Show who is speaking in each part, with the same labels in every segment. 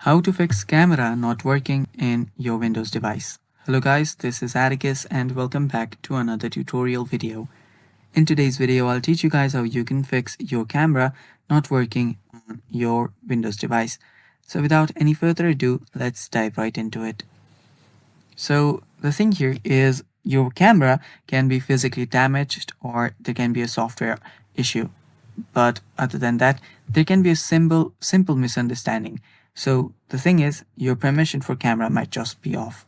Speaker 1: How to fix camera not working in your Windows device. Hello guys, this is Atticus and welcome back to another tutorial video. In today's video, I'll teach you guys how you can fix your camera not working on your Windows device. So without any further ado, let's dive right into it. So the thing here is your camera can be physically damaged or there can be a software issue. But other than that, there can be a simple misunderstanding. So the thing is, your permission for camera might just be off.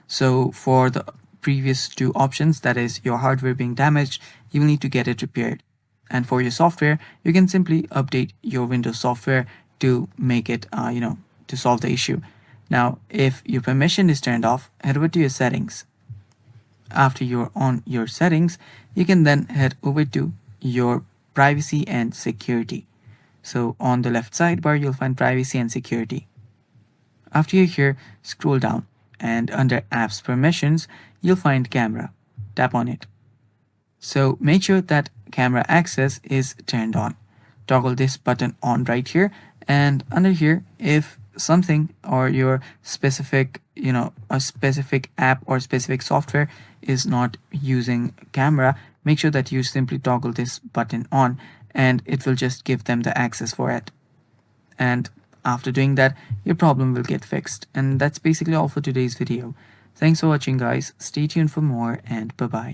Speaker 1: So for the previous two options, that is your hardware being damaged, you will need to get it repaired. And for your software, you can simply update your Windows software to make it, to solve the issue. Now, if your permission is turned off, head over to your settings. After you're on your settings, you can then head over to your privacy and security. So on the left sidebar, you'll find privacy and security. After you're here, scroll down and under apps permissions, you'll find camera. Tap on it. So make sure that camera access is turned on. Toggle this button on right here, and under here, if something or your specific a specific app or specific software is not using camera, make sure that you simply toggle this button on and it will just give them the access for it. And after doing that, your problem will get fixed. And that's basically all for today's video. Thanks for watching guys, stay tuned for more, and bye bye.